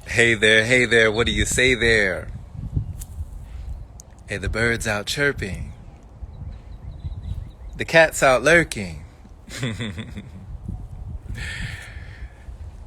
Hey there, what do you say there? Hey, the bird's out chirping. The cat's out lurking.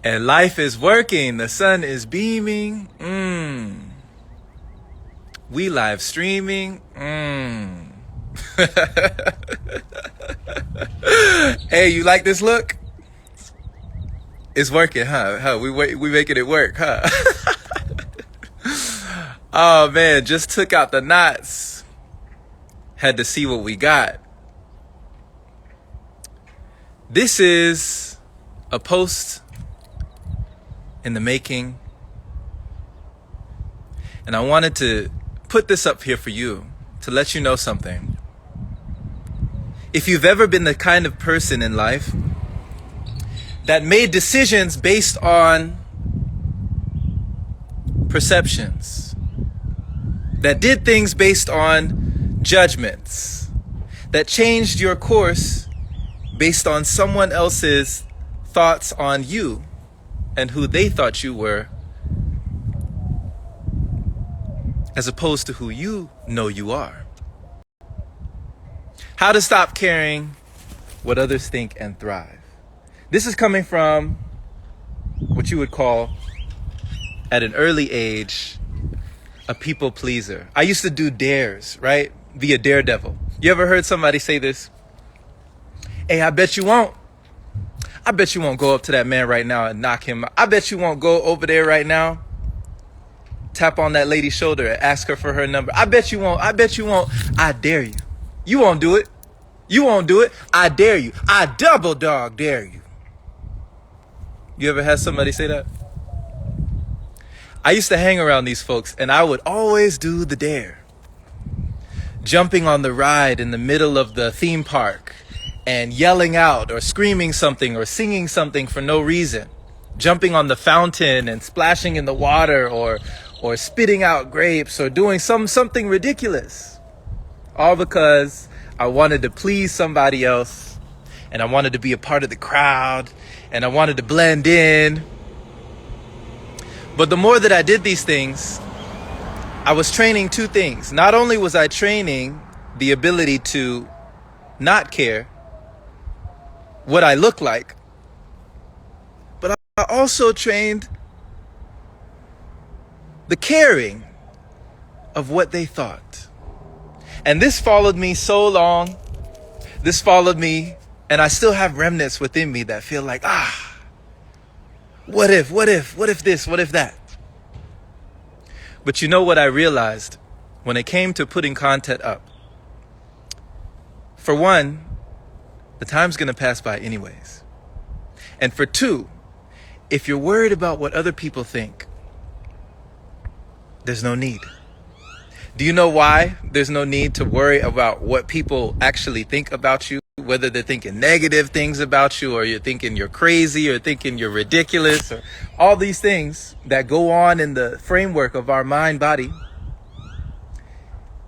And life is working, the sun is beaming. We live streaming. Hey, you like this look? It's working, huh? We making it work, huh? Oh man, just took out the knots. Had to see what we got. This is a post in the making. And I wanted to put this up here for you to let you know something. If you've ever been the kind of person in life that made decisions based on perceptions, that did things based on judgments, that changed your course based on someone else's thoughts on you and who they thought you were, as opposed to who you know you are. How to stop caring what others think and thrive. This is coming from what you would call, at an early age, a people pleaser. I used to do dares, right? Be a daredevil. You ever heard somebody say this? Hey, I bet you won't go up to that man right now and knock him out. I bet you won't go over there right now, tap on that lady's shoulder and ask her for her number. I bet you won't. I dare you. You won't do it. I dare you. I double dog dare you. You ever had somebody say that? I used to hang around these folks and I would always do the dare. Jumping on the ride in the middle of the theme park and yelling out or screaming something or singing something for no reason. Jumping on the fountain and splashing in the water or spitting out grapes or doing something ridiculous. All because I wanted to please somebody else and I wanted to be a part of the crowd and I wanted to blend in. But the more that I did these things, I was training two things. Not only was I training the ability to not care what I look like, but I also trained the caring of what they thought. And this followed me so long. And I still have remnants within me that feel like, what if this, what if that? But you know what I realized when it came to putting content up? For one, the time's gonna pass by anyways. And for two, if you're worried about what other people think, there's no need. Do you know why there's no need to worry about what people actually think about you? Whether they're thinking negative things about you, or you're thinking you're crazy, or thinking you're ridiculous, or all these things that go on in the framework of our mind body,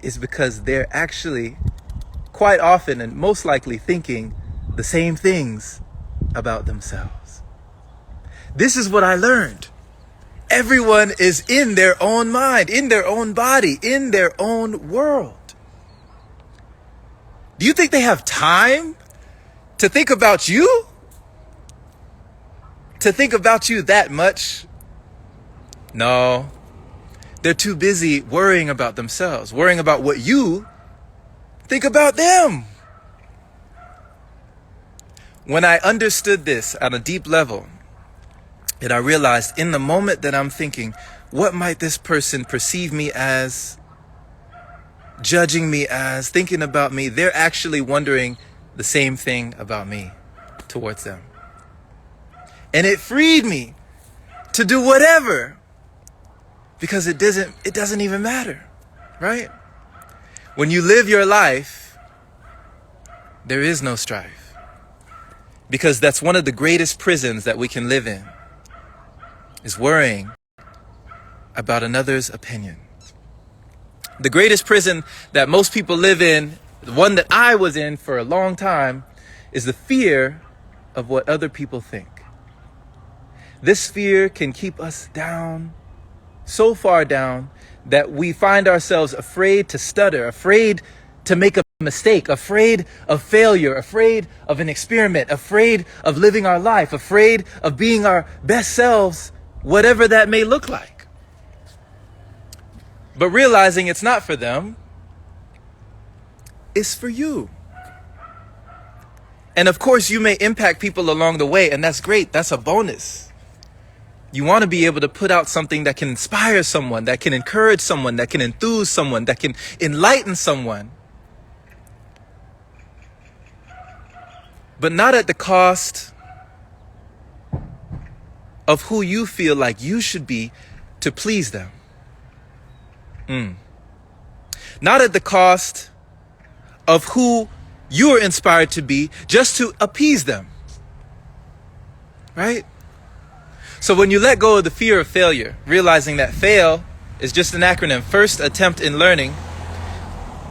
is because they're actually quite often and most likely thinking the same things about themselves. This is what I learned. Everyone is in their own mind, in their own body, in their own world. Do you think they have time to think about you? To think about you that much? No. They're too busy worrying about themselves, worrying about what you think about them. When I understood this on a deep level, and I realized in the moment that I'm thinking, what might this person perceive me as, judging me as, thinking about me, they're actually wondering the same thing about me towards them. And it freed me to do whatever, because it doesn't even matter, right? When you live your life, there is no strife, because that's one of the greatest prisons that we can live in, is worrying about another's opinion. The greatest prison that most people live in, the one that I was in for a long time, is the fear of what other people think. This fear can keep us down, so far down, that we find ourselves afraid to stutter, afraid to make a mistake, afraid of failure, afraid of an experiment, afraid of living our life, afraid of being our best selves, whatever that may look like. But realizing it's not for them, it's for you. And of course, you may impact people along the way, and that's great. That's a bonus. You want to be able to put out something that can inspire someone, that can encourage someone, that can enthuse someone, that can enlighten someone. But not at the cost of who you feel like you should be to please them. Not at the cost of who you are inspired to be just to appease them. Right? So when you let go of the fear of failure, realizing that fail is just an acronym, first attempt in learning,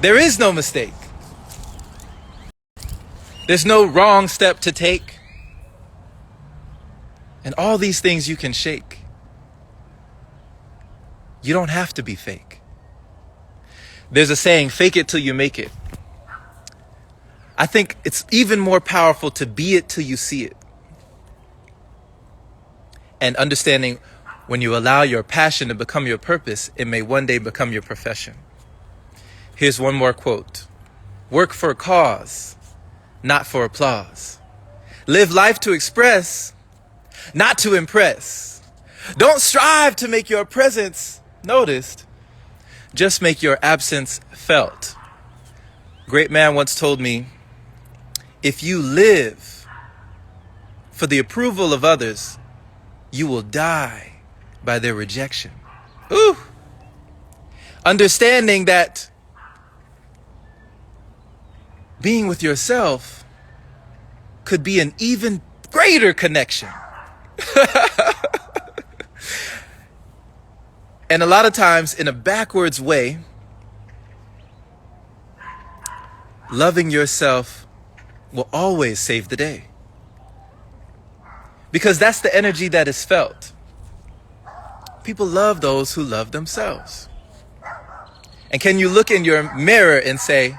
there is no mistake. There's no wrong step to take. And all these things you can shake. You don't have to be fake. There's a saying, fake it till you make it. I think it's even more powerful to be it till you see it. And understanding when you allow your passion to become your purpose, it may one day become your profession. Here's one more quote. Work for a cause, not for applause. Live life to express, not to impress. Don't strive to make your presence noticed. Just make your absence felt. A great man once told me, if you live for the approval of others, you will die by their rejection. Ooh. Understanding that being with yourself could be an even greater connection. And a lot of times, in a backwards way, loving yourself will always save the day. Because that's the energy that is felt. People love those who love themselves. And can you look in your mirror and say,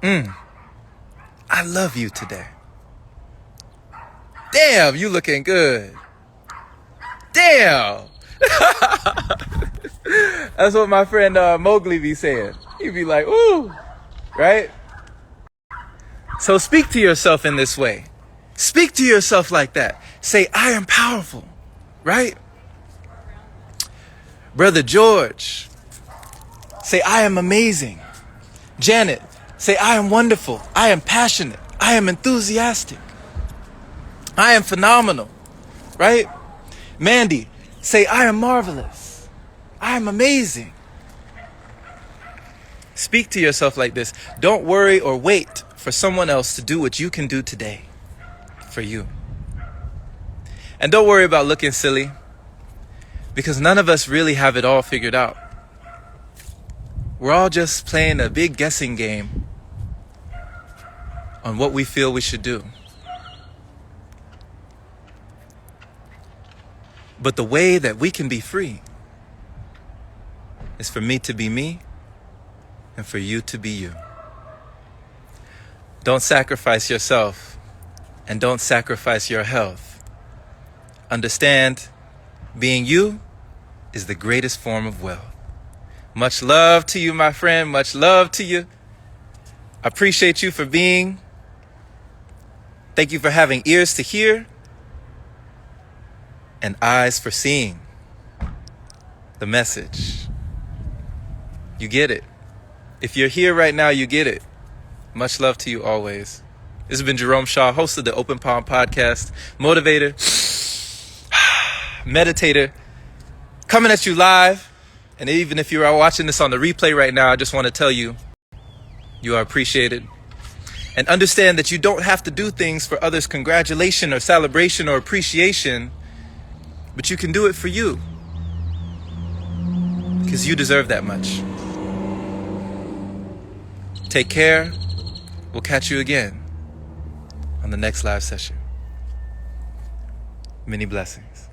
I love you today. Damn, you looking good. Damn. That's what my friend Mowgli be saying. He'd be like, ooh, right? So speak to yourself in this way. Speak to yourself like that. Say, I am powerful, right? Brother George, say, I am amazing. Janet, say, I am wonderful. I am passionate. I am enthusiastic. I am phenomenal, right? Mandy, say, I am marvelous. I am amazing. Speak to yourself like this. Don't worry or wait for someone else to do what you can do today for you. And don't worry about looking silly, because none of us really have it all figured out. We're all just playing a big guessing game on what we feel we should do. But the way that we can be free is for me to be me and for you to be you. Don't sacrifice yourself and don't sacrifice your health. Understand, being you is the greatest form of wealth. Much love to you, my friend. Much love to you. I appreciate you for being. Thank you for having ears to hear and eyes for seeing the message. You get it. If you're here right now, you get it. Much love to you always. This has been Jerome Shaw, host of the Open Palm Podcast, motivator, meditator, coming at you live. And even if you are watching this on the replay right now, I just want to tell you, you are appreciated. And understand that you don't have to do things for others' congratulation or celebration or appreciation, but you can do it for you. Because you deserve that much. Take care. We'll catch you again on the next live session. Many blessings.